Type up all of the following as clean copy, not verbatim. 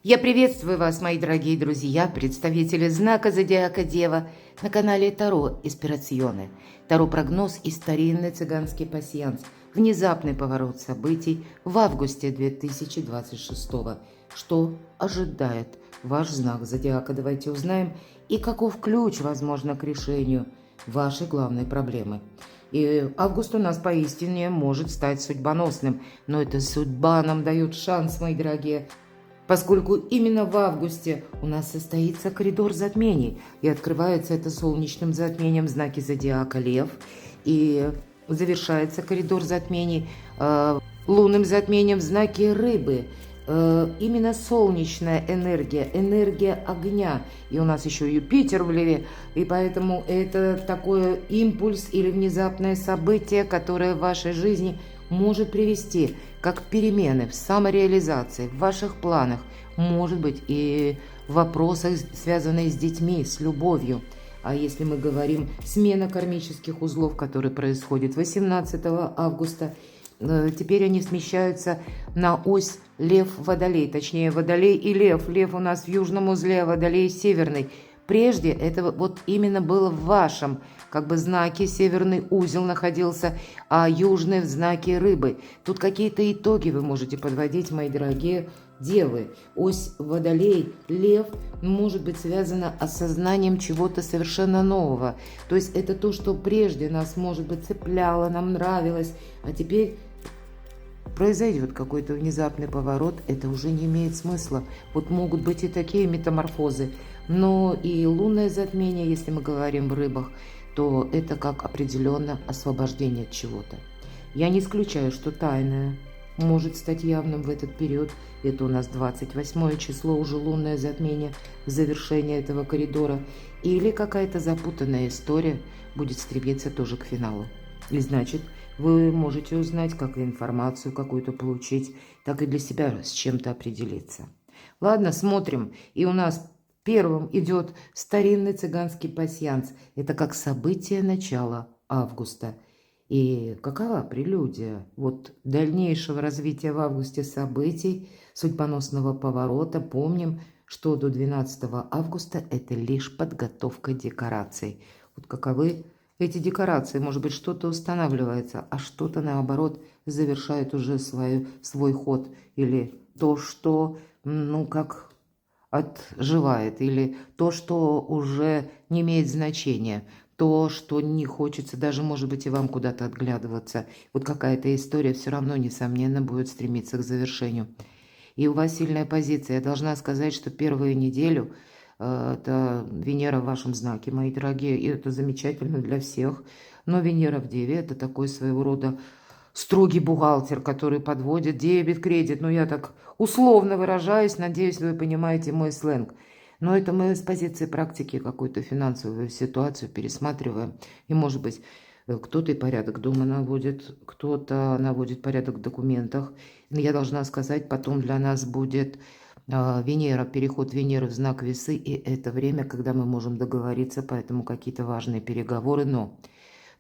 Я приветствую вас, мои дорогие друзья, представители знака Зодиака Дева на канале Таро Инспирационе. Таро-прогноз и старинный цыганский пасьянс. Внезапный поворот событий в августе 2026. Что ожидает ваш знак Зодиака? Давайте узнаем. И каков ключ, возможно, к решению вашей главной проблемы. И август у нас поистине может стать судьбоносным. Но эта судьба нам дает шанс, мои дорогие, поскольку именно в августе у нас состоится коридор затмений, и открывается это солнечным затмением в знаке Зодиака Лев, и завершается коридор затмений лунным затмением в знаке Рыбы. Именно солнечная энергия, энергия огня, и у нас еще Юпитер в Леве, и поэтому это такой импульс или внезапное событие, которое в вашей жизни может привести как перемены в самореализации, в ваших планах, может быть и в вопросах, связанных с детьми, с любовью. А если мы говорим смена кармических узлов, которые происходит 18 августа, теперь они смещаются на ось Лев-Водолей, точнее Водолей и Лев. Лев у нас в южном узле, а Водолей северный. Прежде это вот именно было в вашем знаке, северный узел находился, а южный в знаке Рыбы. Тут какие-то итоги вы можете подводить, мои дорогие девы. Ось Водолей, Лев может быть связана осознанием чего-то совершенно нового. То есть это то, что прежде нас, может быть, цепляло, нам нравилось, а теперь произойдет какой-то внезапный поворот, это уже не имеет смысла. Вот могут быть и такие метаморфозы. Но и лунное затмение, если мы говорим в рыбах, то это как определенно освобождение от чего-то. Я не исключаю, что тайное может стать явным в этот период. Это у нас 28 число, уже лунное затмение, завершение этого коридора. Или какая-то запутанная история будет стремиться тоже к финалу. И значит, вы можете узнать, как и информацию какую-то получить, так и для себя с чем-то определиться. Ладно, смотрим. И у нас первым идет старинный цыганский пасьянс. Это как событие начала августа. И какова прелюдия вот дальнейшего развития в августе событий, судьбоносного поворота? Помним, что до 12 августа это лишь подготовка декораций. Вот каковы эти декорации? Может быть, что-то устанавливается, а что-то, наоборот, завершает уже свой ход. Или то, что, как отживает, или то, что уже не имеет значения, то, что не хочется даже, может быть, и вам куда-то отглядываться. Вот какая-то история все равно, несомненно, будет стремиться к завершению. И у вас сильная позиция. Я должна сказать, что первую неделю это Венера в вашем знаке, мои дорогие, и это замечательно для всех. Но Венера в Деве – это такой своего рода строгий бухгалтер, который подводит дебет, кредит. Я так условно выражаюсь, надеюсь, вы понимаете мой сленг. Но это мы с позиции практики какую-то финансовую ситуацию пересматриваем. И, может быть, кто-то и порядок дома наводит, кто-то наводит порядок в документах. Я должна сказать, потом для нас будет Венера, переход Венеры в знак Весы, и это время, когда мы можем договориться, поэтому какие-то важные переговоры. Но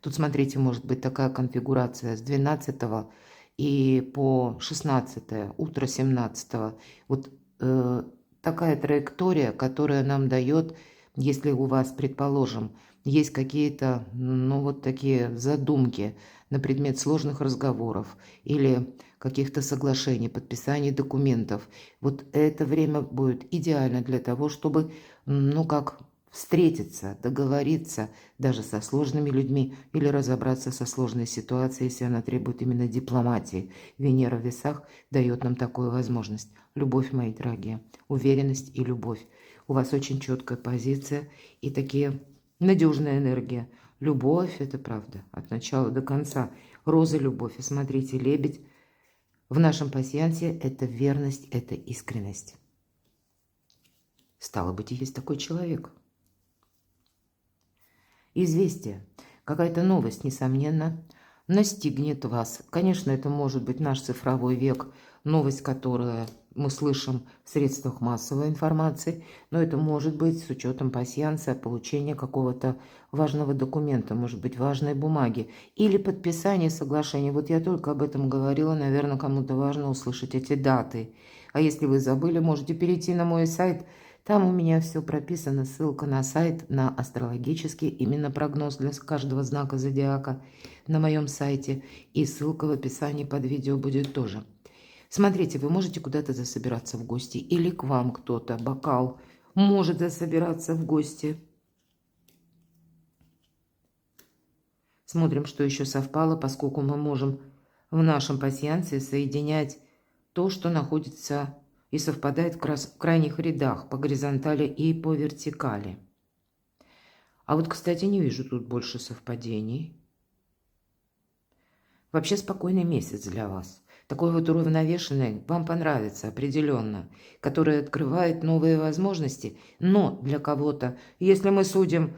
тут, смотрите, может быть такая конфигурация с 12 и по 16, утро 17. Вот такая траектория, которая нам дает, если у вас, предположим, есть какие-то, вот такие задумки на предмет сложных разговоров или каких-то соглашений, подписаний документов. Вот это время будет идеально для того, чтобы, встретиться, договориться даже со сложными людьми или разобраться со сложной ситуацией, если она требует именно дипломатии. Венера в весах дает нам такую возможность. Любовь, мои дорогие, уверенность и любовь. У вас очень четкая позиция и такие надежная энергия. Любовь – это правда, от начала до конца. Роза – любовь. И смотрите, лебедь в нашем пасьянсе – это верность, это искренность. Стало быть, есть такой человек. Известие, какая-то новость, несомненно, настигнет вас. Конечно, это может быть наш цифровой век, новость, которую мы слышим в средствах массовой информации, но это может быть с учетом пасьянса, получения какого-то важного документа, может быть, важной бумаги или подписания соглашения. Вот я только об этом говорила, наверное, кому-то важно услышать эти даты. А если вы забыли, можете перейти на мой сайт. Там у меня все прописано, ссылка на сайт, на астрологический, именно прогноз для каждого знака зодиака на моем сайте. И ссылка в описании под видео будет тоже. Смотрите, вы можете куда-то засобираться в гости, или к вам кто-то, бокал, может засобираться в гости. Смотрим, что еще совпало, поскольку мы можем в нашем пасьянсе соединять то, что находится и совпадает в крайних рядах по горизонтали и по вертикали. А вот, кстати, не вижу тут больше совпадений. Вообще спокойный месяц для вас. Такой вот уравновешенный, вам понравится определенно, который открывает новые возможности. Но для кого-то, если мы судим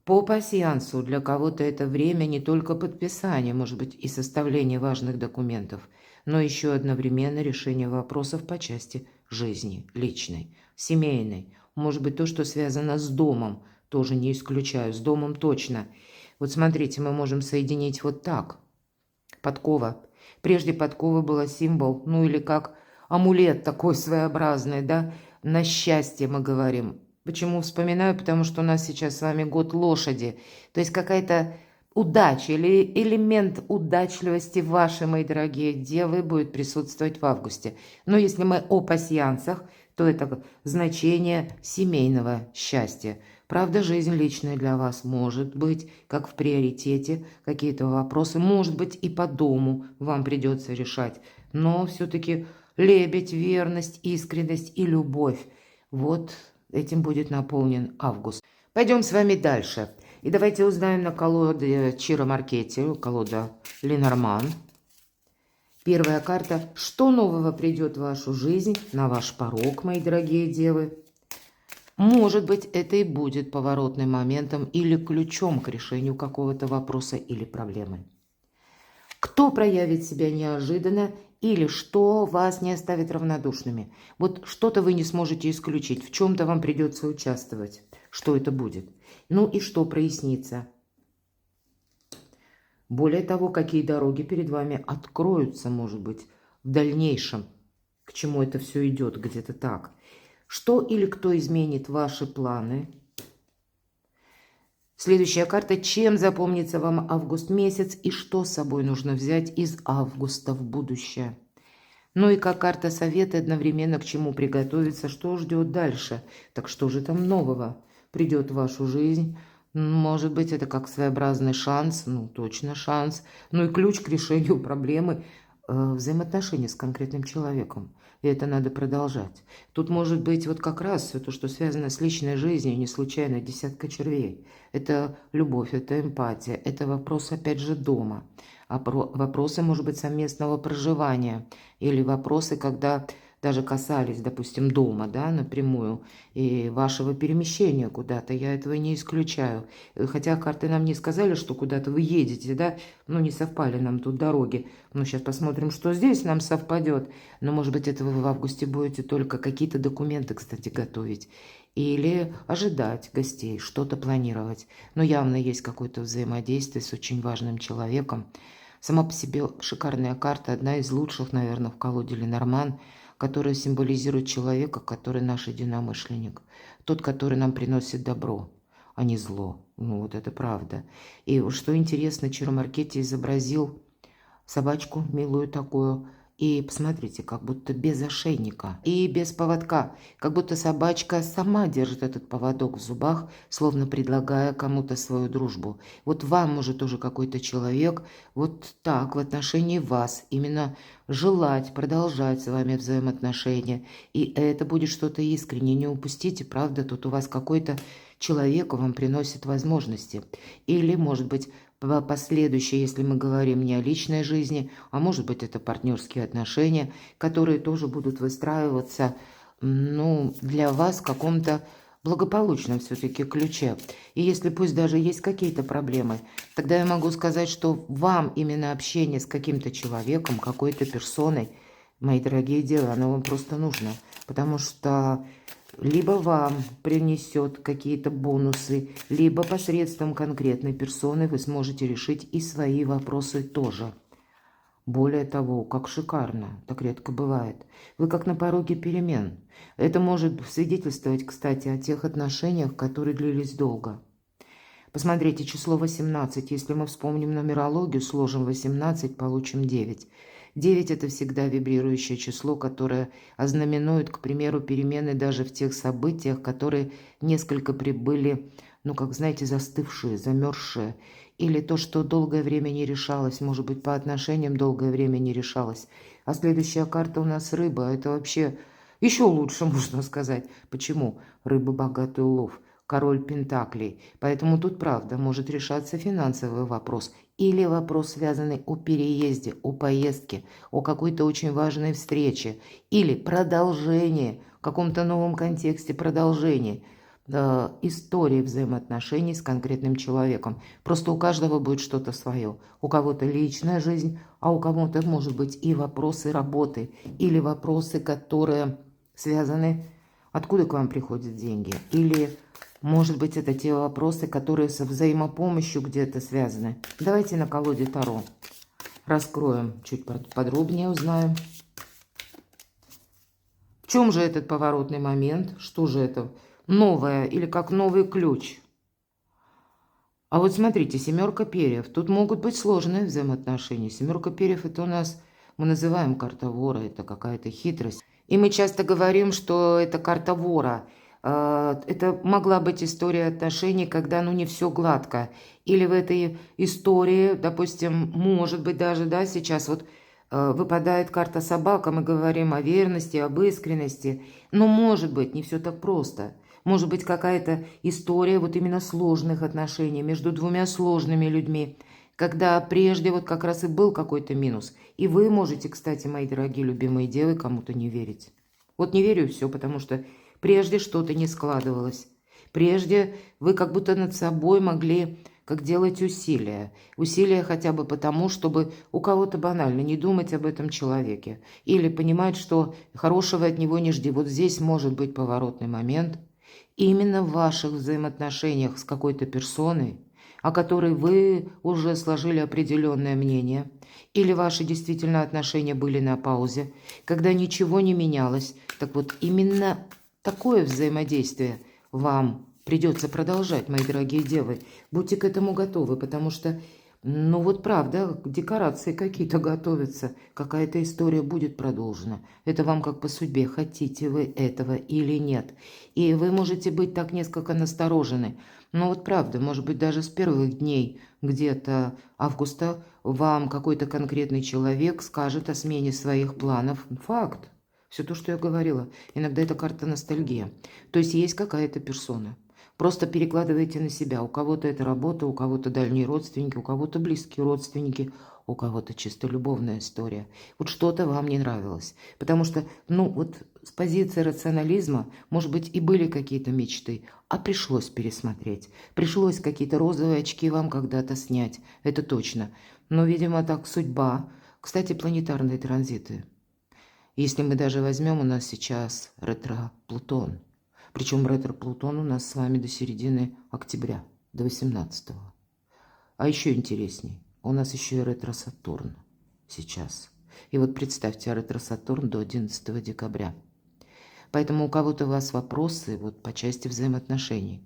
по пасьянсу, для кого-то это время не только подписания, может быть, и составления важных документов, но еще одновременно решение вопросов по части жизни, личной, семейной. Может быть, то, что связано с домом, тоже не исключаю, с домом точно. Вот смотрите, мы можем соединить вот так. Подкова. Прежде подкова была символ, ну или как амулет такой своеобразный, да, на счастье мы говорим. Почему вспоминаю? Потому что у нас сейчас с вами год лошади. То есть какая-то удача или элемент удачливости вашей, мои дорогие девы, будет присутствовать в августе. Но если мы о пасьянсах, то это значение семейного счастья. Правда, жизнь личная для вас может быть как в приоритете, какие-то вопросы, может быть, и по дому вам придется решать. Но все-таки лебедь, верность, искренность и любовь. Вот этим будет наполнен август. Пойдем с вами дальше. И давайте узнаем на колоде Чиро Маркетти, колода Ленорман. Первая карта. Что нового придет в вашу жизнь, на ваш порог, мои дорогие девы? Может быть, это и будет поворотным моментом или ключом к решению какого-то вопроса или проблемы. Кто проявит себя неожиданно или что вас не оставит равнодушными? Вот что-то вы не сможете исключить, в чем-то вам придется участвовать. Что это будет? Ну и что прояснится? Более того, какие дороги перед вами откроются, может быть, в дальнейшем, к чему это все идет, где-то так. Что или кто изменит ваши планы? Следующая карта. Чем запомнится вам август месяц и что с собой нужно взять из августа в будущее? Ну и как карта совета одновременно к чему приготовиться, что ждет дальше. Так что же там нового придет в вашу жизнь? Может быть, это как своеобразный шанс, ну точно шанс. Ну и ключ к решению проблемы взаимоотношений с конкретным человеком. И это надо продолжать. Тут может быть вот как раз все то, что связано с личной жизнью, не случайно десятка червей. Это любовь, это эмпатия, это вопрос опять же дома. Вопросы, может быть, совместного проживания. Или вопросы, когда даже касались, допустим, дома, да, напрямую, и вашего перемещения куда-то, я этого не исключаю. Хотя карты нам не сказали, что куда-то вы едете, да, ну, не совпали нам тут дороги. Ну, сейчас посмотрим, что здесь нам совпадет. Но, может быть, это вы в августе будете только какие-то документы, кстати, готовить. Или ожидать гостей, что-то планировать. Но явно есть какое-то взаимодействие с очень важным человеком. Сама по себе шикарная карта, одна из лучших, наверное, в колоде Ленорман, которая символизирует человека, который наш единомышленник. Тот, который нам приносит добро, а не зло. Ну, вот это правда. И что интересно, Чиро Маркетти изобразил собачку милую такую. И посмотрите, как будто без ошейника и без поводка. Как будто собачка сама держит этот поводок в зубах, словно предлагая кому-то свою дружбу. Вот вам может тоже какой-то человек вот так в отношении вас именно желать продолжать с вами взаимоотношения. И это будет что-то искреннее. Не упустите, правда, тут у вас какой-то человек вам приносит возможности. Или, может быть, последующее, если мы говорим не о личной жизни, а может быть это партнерские отношения, которые тоже будут выстраиваться, ну, для вас в каком-то благополучном все-таки ключе. И если пусть даже есть какие-то проблемы, тогда я могу сказать, что вам именно общение с каким-то человеком, какой-то персоной, мои дорогие девы, оно вам просто нужно, потому что либо вам принесет какие-то бонусы, либо посредством конкретной персоны вы сможете решить и свои вопросы тоже. Более того, как шикарно, так редко бывает. Вы как на пороге перемен. Это может свидетельствовать, кстати, о тех отношениях, которые длились долго. Посмотрите, число 18. Если мы вспомним нумерологию, сложим 18, получим 9. 9 – это всегда вибрирующее число, которое ознаменует, к примеру, перемены даже в тех событиях, которые несколько прибыли, ну, как знаете, застывшие, замерзшие, или то, что долгое время не решалось, может быть, по отношениям долгое время не решалось. А следующая карта у нас рыба, это вообще еще лучше, можно сказать. Почему? Рыба – богатый улов. Король Пентаклей. Поэтому тут, правда, может решаться финансовый вопрос или вопрос, связанный о переезде, о поездке, о какой-то очень важной встрече или продолжении, в каком-то новом контексте продолжении истории взаимоотношений с конкретным человеком. Просто у каждого будет что-то свое. У кого-то личная жизнь, а у кого-то, может быть, и вопросы работы или вопросы, которые связаны, откуда к вам приходят деньги, или может быть, это те вопросы, которые со взаимопомощью где-то связаны. Давайте на колоде Таро раскроем, чуть подробнее узнаем. В чем же этот поворотный момент? Что же это? Новое или как новый ключ? А вот смотрите, семерка перьев. Тут могут быть сложные взаимоотношения. Семерка перьев – это у нас, мы называем карта вора, это какая-то хитрость. И мы часто говорим, что это карта вора. Это могла быть история отношений, когда ну не все гладко. Или в этой истории, допустим, может быть даже, да, сейчас вот выпадает карта собака, мы говорим о верности, об искренности. Но может быть не все так просто. Может быть какая-то история вот именно сложных отношений между двумя сложными людьми, когда прежде вот как раз и был какой-то минус. И вы можете, кстати, мои дорогие любимые девы, кому-то не верить. Вот не верю и все, потому что прежде что-то не складывалось. Прежде вы как будто над собой могли как делать усилия. Усилия хотя бы потому, чтобы у кого-то банально не думать об этом человеке. Или понимать, что хорошего от него не жди. Вот здесь может быть поворотный момент. Именно в ваших взаимоотношениях с какой-то персоной, о которой вы уже сложили определенное мнение, или ваши действительно отношения были на паузе, когда ничего не менялось, так вот именно такое взаимодействие вам придется продолжать, мои дорогие девы. Будьте к этому готовы, потому что, ну вот правда, декорации какие-то готовятся, какая-то история будет продолжена. Это вам как по судьбе, хотите вы этого или нет. И вы можете быть так несколько насторожены. Но вот правда, может быть, даже с первых дней где-то августа вам какой-то конкретный человек скажет о смене своих планов. Факт. Все то, что я говорила. Иногда это карта ностальгия. То есть есть какая-то персона. Просто перекладывайте на себя. У кого-то это работа, у кого-то дальние родственники, у кого-то близкие родственники, у кого-то чисто любовная история. Вот что-то вам не нравилось. Потому что, ну, вот с позиции рационализма, может быть, и были какие-то мечты, а пришлось пересмотреть. Пришлось какие-то розовые очки вам когда-то снять. Это точно. Но, видимо, так судьба. Кстати, планетарные транзиты. Если мы даже возьмем, у нас сейчас ретро-Плутон. Причем ретро-Плутон у нас с вами до середины октября, до 18-го. А еще интересней, у нас еще и ретро-Сатурн сейчас. И вот представьте, ретро-Сатурн до 11 декабря. Поэтому у кого-то у вас вопросы вот по части взаимоотношений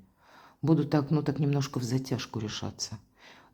будут так, ну так немножко в затяжку решаться.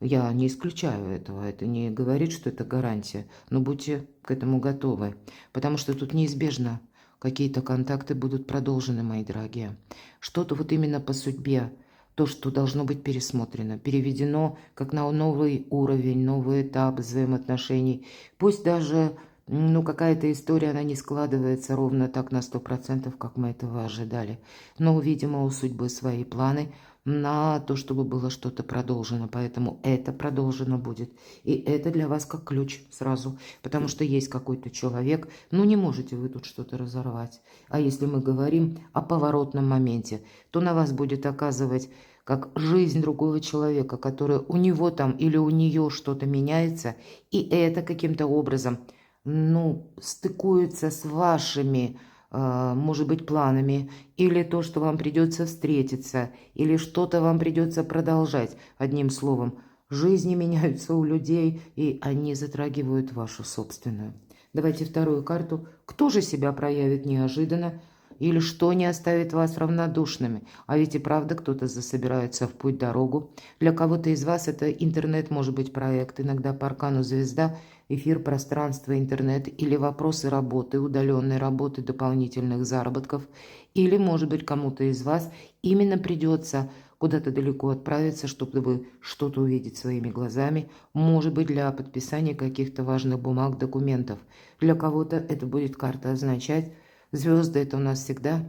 Я не исключаю этого, это не говорит, что это гарантия, но будьте к этому готовы, потому что тут неизбежно какие-то контакты будут продолжены, мои дорогие. Что-то вот именно по судьбе, то, что должно быть пересмотрено, переведено как на новый уровень, новый этап взаимоотношений. Пусть даже, ну, какая-то история, она не складывается ровно так на 100%, как мы этого ожидали. Но, видимо, у судьбы свои планы на то, чтобы было что-то продолжено. Поэтому это продолжено будет. И это для вас как ключ сразу. Потому что есть какой-то человек, ну не можете вы тут что-то разорвать. А если мы говорим о поворотном моменте, то на вас будет оказывать как жизнь другого человека, который у него там или у нее что-то меняется, и это каким-то образом, ну, стыкуется с вашими, может быть, планами, или то, что вам придется встретиться, или что-то вам придется продолжать. Одним словом, Жизни меняются у людей, и они затрагивают вашу собственную. Давайте вторую карту. Кто же себя проявит неожиданно или что не оставит вас равнодушными? А ведь и правда кто-то засобирается в путь-дорогу. Для кого-то из вас это интернет, может быть проект, иногда по аркану звезда, эфир, пространство, интернет, или вопросы работы, удаленной работы, дополнительных заработков. Или, может быть, кому-то из вас именно придется куда-то далеко отправиться, чтобы вы что-то увидеть своими глазами, может быть, для подписания каких-то важных бумаг, документов. Для кого-то это будет карта означать, звезды это у нас всегда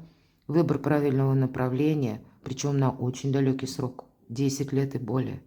выбор правильного направления, причем на очень далекий срок, 10 лет и более.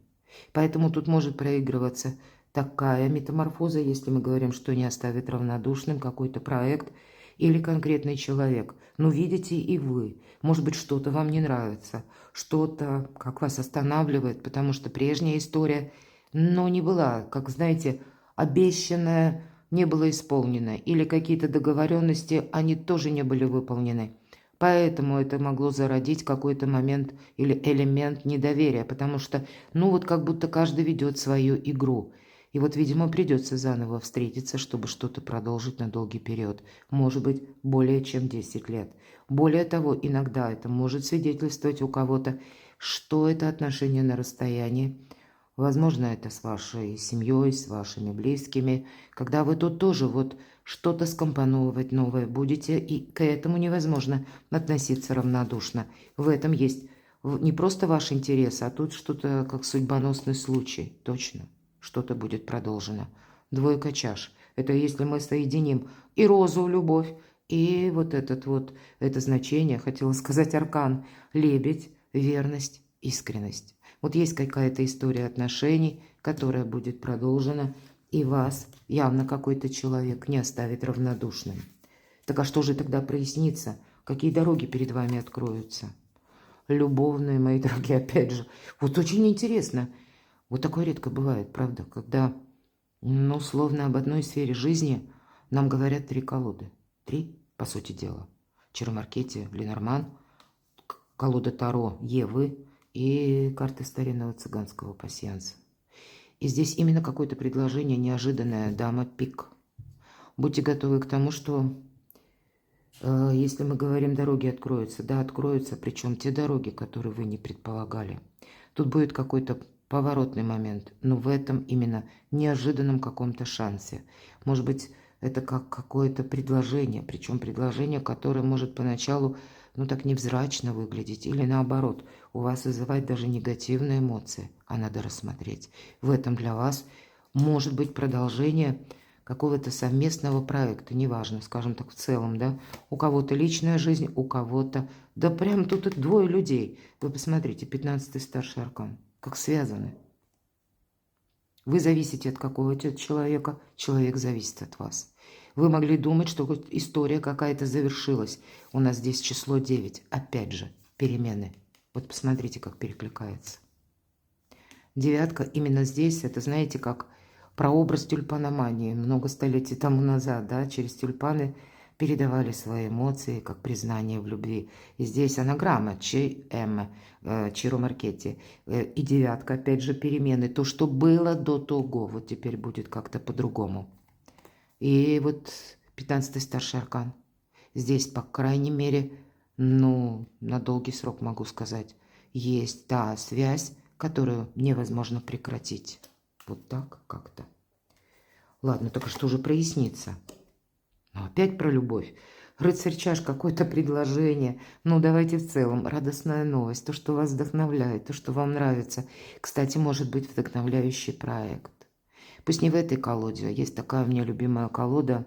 Поэтому тут может проигрываться такая метаморфоза, если мы говорим, что не оставит равнодушным какой-то проект или конкретный человек. Но видите и вы, может быть, что-то вам не нравится, что-то, как вас останавливает, потому что прежняя история, но не была, как знаете, обещанная, не было исполнено, или какие-то договоренности, они тоже не были выполнены. Поэтому это могло зародить какой-то момент или элемент недоверия, потому что, ну вот как будто каждый ведет свою игру. И вот, видимо, придется заново встретиться, чтобы что-то продолжить на долгий период. Может быть, более чем 10 лет. Более того, иногда это может свидетельствовать у кого-то, что это отношения на расстоянии. Возможно, это с вашей семьей, с вашими близкими, когда вы тут тоже вот что-то скомпоновывать новое будете, и к этому невозможно относиться равнодушно. В этом есть не просто ваш интерес, а тут что-то как судьбоносный случай, точно. Что-то будет продолжено. Двойка чаш. Это если мы соединим и розу, любовь, и вот это значение, хотела сказать аркан, лебедь, верность, искренность. Вот есть какая-то история отношений, которая будет продолжена, и вас явно какой-то человек не оставит равнодушным. Так а что же тогда прояснится? Какие дороги перед вами откроются? Любовные, мои дорогие, опять же. Вот очень интересно. Вот такое редко бывает, правда, когда, ну, словно об одной сфере жизни нам говорят 3 колоды. 3, по сути дела. Чаромаркете, Ленорман, колода Таро Евы и карты старинного цыганского пасьянса. И здесь именно какое-то предложение неожиданное, дама пик. Будьте готовы к тому, что если мы говорим, дороги откроются, да, откроются, причем те дороги, которые вы не предполагали. Тут будет какой-то поворотный момент, но в этом именно неожиданном каком-то шансе. Может быть, это как какое-то предложение, причем предложение, которое может поначалу, ну, так невзрачно выглядеть, или наоборот, у вас вызывать даже негативные эмоции, а надо рассмотреть. В этом для вас может быть продолжение какого-то совместного проекта, неважно, скажем так, в целом, да, у кого-то личная жизнь, у кого-то, да прям тут и 2 людей. Вы посмотрите, 15-й старший аркан, как связаны. Вы зависите от какого-то человека, человек зависит от вас. Вы могли думать, что история какая-то завершилась. У нас здесь число 9. Опять же, перемены. Вот посмотрите, как перекликается. 9 именно здесь, это, знаете, как прообраз тюльпаномании. Много столетий тому назад, да, через тюльпаны передавали свои эмоции, как признание в любви. И здесь анаграмма ЧМ, Чаромаркете. И 9, опять же, перемены. То, что было до того, вот теперь будет как-то по-другому. И вот 15-й старший аркан. Здесь, по крайней мере, ну, на долгий срок могу сказать, есть та связь, которую невозможно прекратить. Вот так как-то. Ладно, только что же прояснится? Ну, опять про любовь. Рыцарь чаш, какое-то предложение. Ну, давайте в целом. Радостная новость. То, что вас вдохновляет, то, что вам нравится. Кстати, может быть вдохновляющий проект. Пусть не в этой колоде. Есть такая у меня любимая колода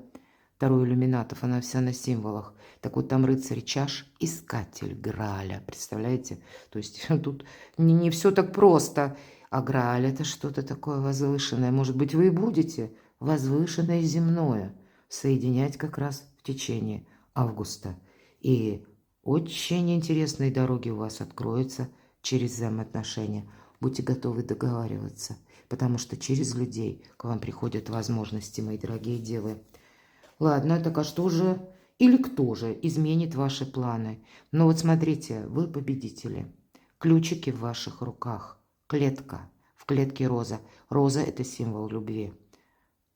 Таро иллюминатов. Она вся на символах. Так вот, там рыцарь чаш, искатель Грааля. Представляете? То есть тут не все так просто. А Грааль — это что-то такое возвышенное. Может быть, вы и будете возвышенное земное соединять как раз в течение августа. И очень интересные дороги у вас откроются через взаимоотношения. Будьте готовы договариваться, потому что через людей к вам приходят возможности, мои дорогие девы. Ладно, так а что же или кто же изменит ваши планы? Но вот смотрите, вы победители. Ключики в ваших руках. Клетка, в клетке роза. Роза – это символ любви.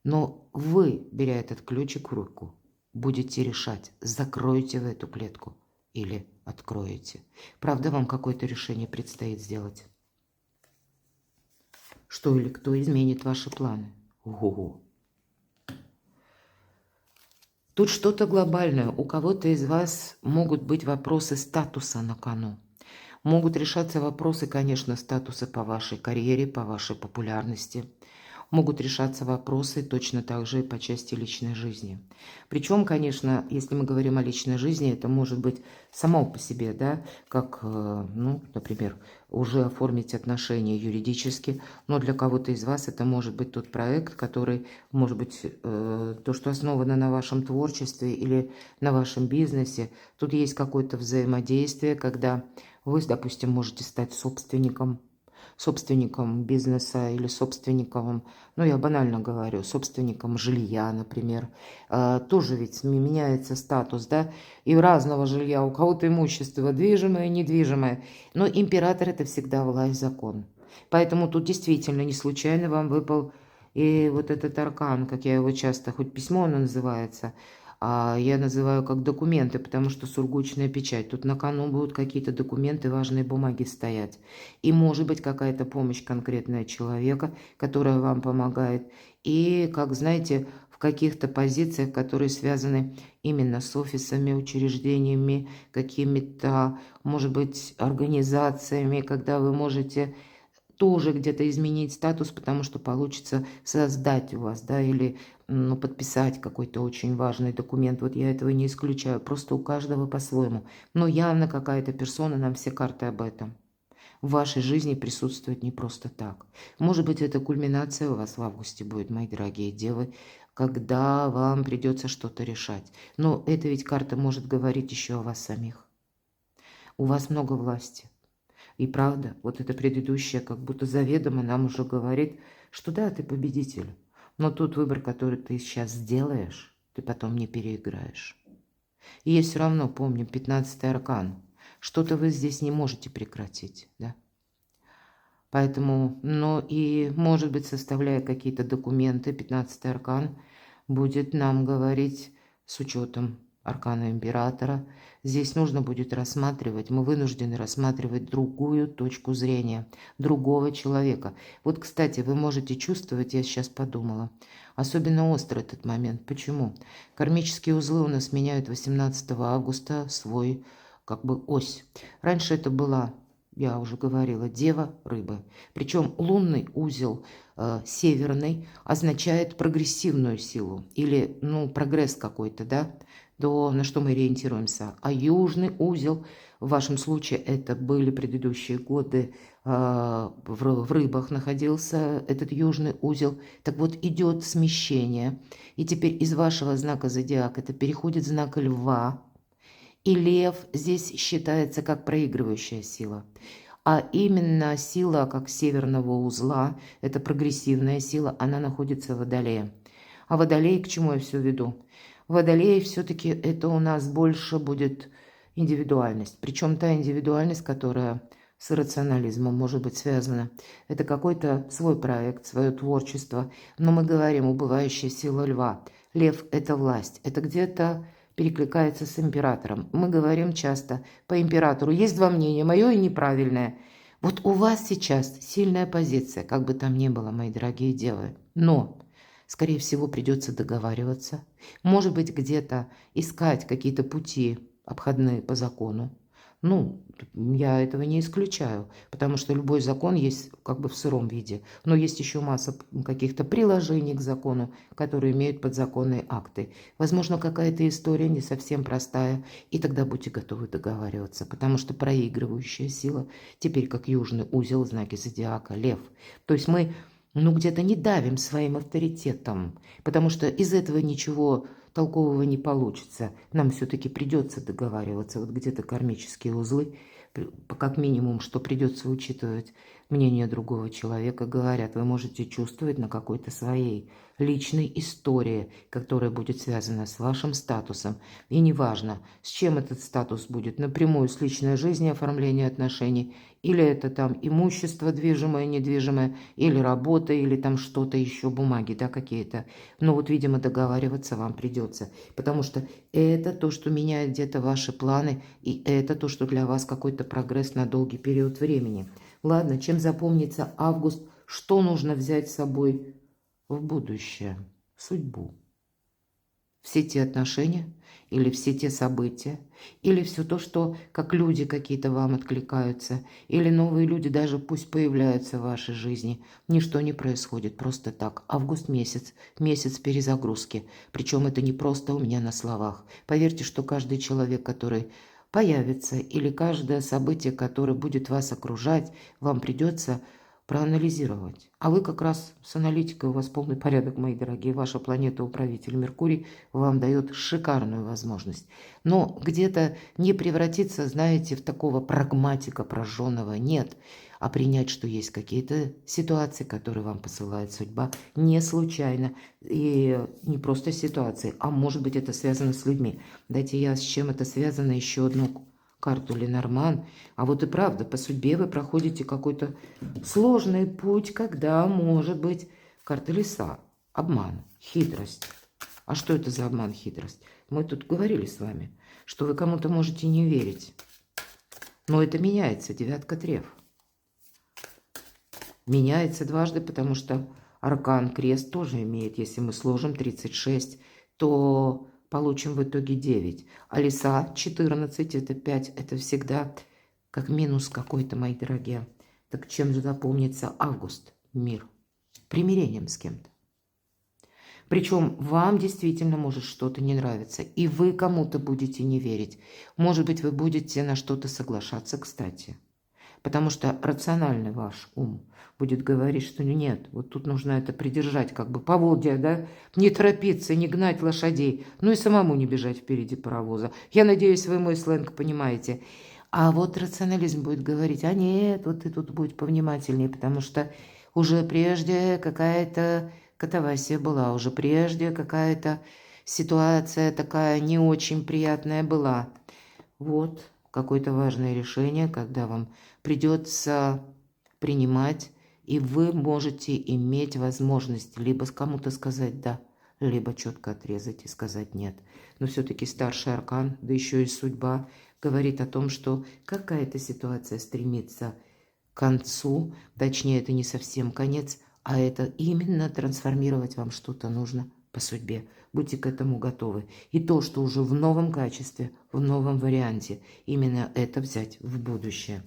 Но вы, беря этот ключик в руку, будете решать, закроете вы эту клетку или откроете. Правда, вам какое-то решение предстоит сделать? Что или кто изменит ваши планы? Ого-го. Тут что-то глобальное. У кого-то из вас могут быть вопросы статуса на кону. Могут решаться вопросы, конечно, статуса по вашей карьере, по вашей популярности. Могут решаться вопросы точно так же и по части личной жизни. Причем, конечно, если мы говорим о личной жизни, это может быть само по себе, да, как, ну, например, уже оформить отношения юридически, но для кого-то из вас это может быть тот проект, который, может быть, то, что основано на вашем творчестве или на вашем бизнесе. Тут есть какое-то взаимодействие, когда вы, допустим, можете стать собственником бизнеса или собственником, ну я банально говорю, собственником жилья, например. Тоже ведь меняется статус, да, и разного жилья, у кого-то имущество движимое, недвижимое, но император – это всегда власть, закон. Поэтому тут действительно не случайно вам выпал и вот этот аркан, как я его часто, хоть письмо оно называется, а я называю как документы, потому что сургучная печать. Тут на кону будут какие-то документы, важные бумаги стоять. И может быть какая-то помощь конкретная человека, которая вам помогает. И, как знаете, в каких-то позициях, которые связаны именно с офисами, учреждениями, какими-то, может быть, организациями, когда вы можете тоже где-то изменить статус, потому что получится создать у вас, да, или подписать какой-то очень важный документ. Вот я этого не исключаю, просто у каждого по-своему. Но явно какая-то персона, нам все карты об этом. В вашей жизни присутствует не просто так. Может быть, эта кульминация у вас в августе будет, мои дорогие девы, когда вам придется что-то решать. Но эта ведь карта может говорить еще о вас самих. У вас много власти. И правда, вот это предыдущее как будто заведомо нам уже говорит, что да, ты победитель. Но тот выбор, который ты сейчас сделаешь, ты потом не переиграешь. И я все равно помню 15-й аркан. Что-то вы здесь не можете прекратить, да? Поэтому, но и, может быть, составляя какие-то документы, 15-й аркан будет нам говорить с учетом аркана императора. Здесь нужно будет рассматривать, мы вынуждены рассматривать другую точку зрения, другого человека. Вот, кстати, вы можете чувствовать, я сейчас подумала, особенно остро этот момент. Почему? Кармические узлы у нас меняют 18 августа свой, как бы, ось. Раньше это была, я уже говорила, дева, рыбы. Причем лунный узел северный означает прогрессивную силу или, ну, прогресс какой-то, да, то, на что мы ориентируемся. А южный узел, в вашем случае это были предыдущие годы, в рыбах находился этот южный узел. Так вот, идет смещение. И теперь из вашего знака зодиака это переходит в знак льва. И лев здесь считается как проигрывающая сила. А именно сила как северного узла, это прогрессивная сила, она находится в Водолее. А Водолей, к чему я все веду? Водолей все-таки это у нас больше будет индивидуальность. Причем та индивидуальность, которая с рационализмом может быть связана. Это какой-то свой проект, свое творчество. Но мы говорим убывающая сила льва. Лев – это власть. Это где-то перекликается с императором. Мы говорим часто по императору. Есть два мнения, мое и неправильное. Вот у вас сейчас сильная позиция, как бы там ни было, мои дорогие девы. Но скорее всего, придется договариваться. Может быть, где-то искать какие-то пути обходные по закону. Ну, я этого не исключаю, потому что любой закон есть как бы в сыром виде. Но есть еще масса каких-то приложений к закону, которые имеют подзаконные акты. Возможно, какая-то история не совсем простая, и тогда будьте готовы договариваться, потому что проигрывающая сила теперь как южный узел, знаки зодиака, лев. То есть мы где-то не давим своим авторитетом, потому что из этого ничего толкового не получится. Нам все-таки придется договариваться, вот где-то кармические узлы, как минимум, что придется учитывать. мнение другого человека, говорят, вы можете чувствовать на какой-то своей личной истории, которая будет связана с вашим статусом. И неважно, с чем этот статус будет, напрямую с личной жизнью, оформление отношений, или это там имущество движимое, недвижимое, или работа, или там что-то еще, бумаги, да, какие-то. Но вот, видимо, договариваться вам придется, потому что это то, что меняет где-то ваши планы, и это то, что для вас какой-то прогресс на долгий период времени. Ладно, чем запомнится август, что нужно взять с собой в будущее, в судьбу? Все те отношения или все те события, или все то, что как люди какие-то вам откликаются, или новые люди даже пусть появляются в вашей жизни. Ничто не происходит просто так. Август месяц, месяц перезагрузки. Причем это не просто у меня на словах. Поверьте, что каждый человек, который появится, или каждое событие, которое будет вас окружать, вам придется проанализировать. А вы как раз с аналитикой, у вас полный порядок, мои дорогие. Ваша планета-управитель Меркурий вам дает шикарную возможность. Но где-то не превратиться, знаете, в такого прагматика прожженного, нет. А принять, что есть какие-то ситуации, которые вам посылает судьба, не случайно. И не просто ситуации, а может быть это связано с людьми. Дайте я с чем это связано еще одну карту Ленорман. А вот и правда, по судьбе вы проходите какой-то сложный путь, когда, может быть, карта Лиса, обман, хитрость. А что это за обман, хитрость? Мы тут говорили с вами, что вы кому-то можете не верить. Но это меняется, девятка треф. Меняется дважды, потому что аркан крест тоже имеет, если мы сложим 36, то получим в итоге 9. А лиса 14, это 5, это всегда как минус какой-то, мои дорогие. Так чем же запомнится август? Мир. Примирением с кем-то. Причем вам действительно может что-то не нравиться, и вы кому-то будете не верить. Может быть, вы будете на что-то соглашаться, кстати. Потому что рациональный ваш ум будет говорить, что нет, вот тут нужно это придержать, как бы поводья, да, не торопиться, не гнать лошадей, ну и самому не бежать впереди паровоза. Я надеюсь, вы мой сленг понимаете. А вот рационализм будет говорить, а нет, вот ты тут будь повнимательнее, потому что уже прежде какая-то катавасия была, уже прежде какая-то ситуация такая не очень приятная была. Вот какое-то важное решение, когда вам придется принимать, и вы можете иметь возможность либо кому-то сказать «да», либо четко отрезать и сказать «нет». Но все-таки старший аркан, да еще и судьба, говорит о том, что какая-то ситуация стремится к концу, точнее, это не совсем конец, а это именно трансформировать вам что-то нужно по судьбе. Будьте к этому готовы. И то, что уже в новом качестве, в новом варианте, именно это взять в будущее.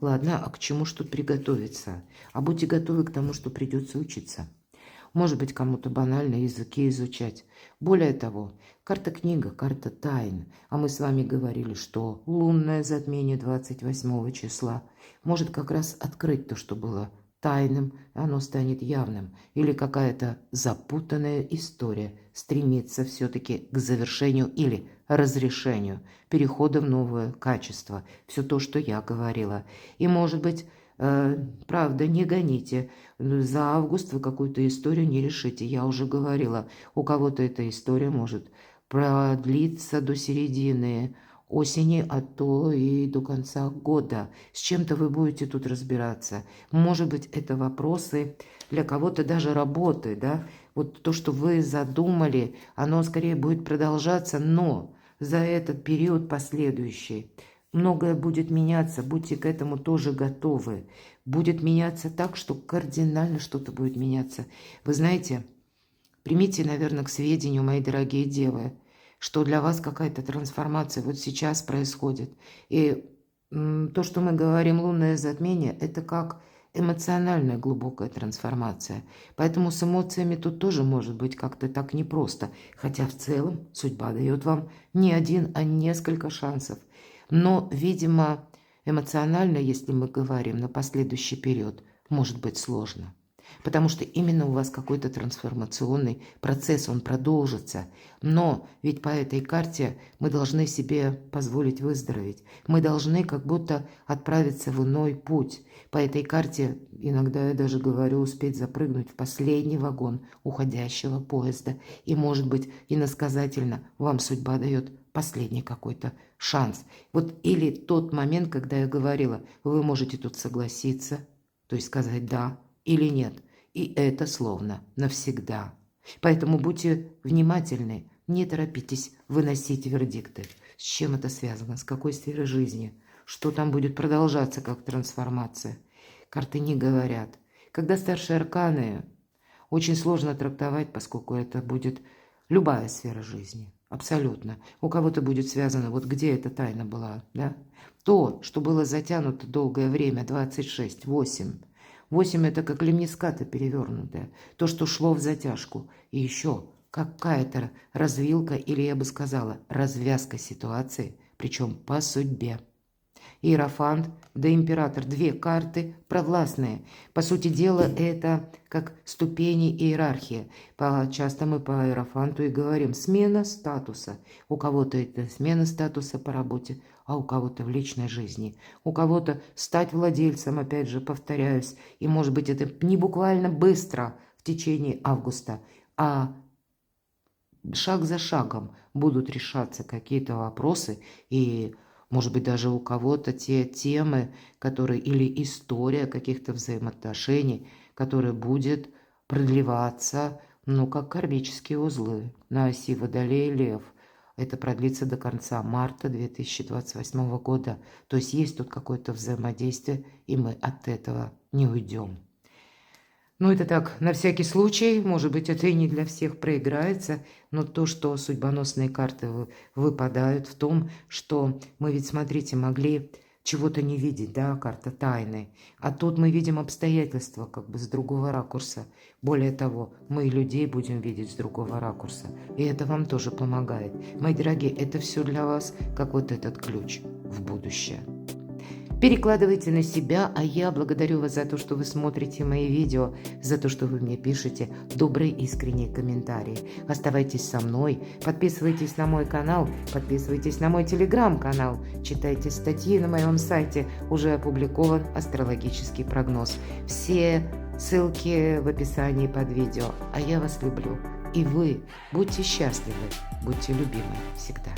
Ладно, а к чему ж тут приготовиться? А будьте готовы к тому, что придется учиться. Может быть, кому-то банально языки изучать. Более того, карта-книга, карта тайн. А мы с вами говорили, что лунное затмение 28 числа может как раз открыть то, что было тайным, оно станет явным. Или какая-то запутанная история стремится все-таки к завершению или разрешению, перехода в новое качество. Все то, что я говорила. И, может быть, правда, не гоните. За август вы какую-то историю не решите. Я уже говорила, у кого-то эта история может продлиться до середины осени, а то и до конца года. С чем-то вы будете тут разбираться. Может быть, это вопросы для кого-то даже работы, да? Вот то, что вы задумали, оно скорее будет продолжаться, но за этот период последующий многое будет меняться, будьте к этому тоже готовы. Будет меняться так, что кардинально что-то будет меняться. Вы знаете, примите, наверное, к сведению, мои дорогие девы, что для вас какая-то трансформация вот сейчас происходит. И то, что мы говорим лунное затмение, это как эмоциональная глубокая трансформация. Поэтому с эмоциями тут тоже может быть как-то так непросто. Хотя в целом судьба дает вам не один, а несколько шансов. Но, видимо, эмоционально, если мы говорим на последующий период, может быть сложно. потому что именно у вас какой-то трансформационный процесс, он продолжится. Но ведь по этой карте мы должны себе позволить выздороветь. Мы должны как будто отправиться в иной путь. По этой карте иногда я даже говорю успеть запрыгнуть в последний вагон уходящего поезда. И, может быть, иносказательно вам судьба дает последний какой-то шанс. Вот или тот момент, когда я говорила, вы можете тут согласиться, то есть сказать «да» или «нет». И это словно навсегда. Поэтому будьте внимательны, не торопитесь выносить вердикты. С чем это связано, с какой сферой жизни, что там будет продолжаться как трансформация. Карты не говорят. Когда старшие арканы, очень сложно трактовать, поскольку это будет любая сфера жизни. Абсолютно. У кого-то будет связано, вот где эта тайна была, да? То, что было затянуто долгое время, 26, 8. 8 это как лемниската перевернутая. То, что шло в затяжку. И еще какая-то развилка, или я бы сказала, развязка ситуации, причем по судьбе. Иерофант, да император. Две карты провластные. По сути дела, это как ступени иерархии. Часто мы по иерофанту и говорим смена статуса. У кого-то это смена статуса по работе, а у кого-то в личной жизни. У кого-то стать владельцем, опять же, повторяюсь. И может быть это не буквально быстро в течение августа, а шаг за шагом будут решаться какие-то вопросы, и может быть, даже у кого-то те темы, которые или история каких-то взаимоотношений, которая будет продлеваться, ну, как кармические узлы на оси Водолей и Лев. Это продлится до конца марта 2028 года. То есть есть тут какое-то взаимодействие, и мы от этого не уйдем. Ну, это так, на всякий случай, может быть, это и не для всех проиграется, но то, что судьбоносные карты выпадают в том, что мы ведь, смотрите, могли чего-то не видеть, да, карта тайны, а тут мы видим обстоятельства как бы с другого ракурса. Более того, мы и людей будем видеть с другого ракурса, и это вам тоже помогает. Мои дорогие, это все для вас, как вот этот ключ в будущее. Перекладывайте на себя, а я благодарю вас за то, что вы смотрите мои видео, за то, что вы мне пишете добрые искренние комментарии. Оставайтесь со мной, подписывайтесь на мой канал, подписывайтесь на мой телеграм-канал, читайте статьи на моем сайте, уже опубликован астрологический прогноз. Все ссылки в описании под видео. А я вас люблю. И вы будьте счастливы, будьте любимы всегда.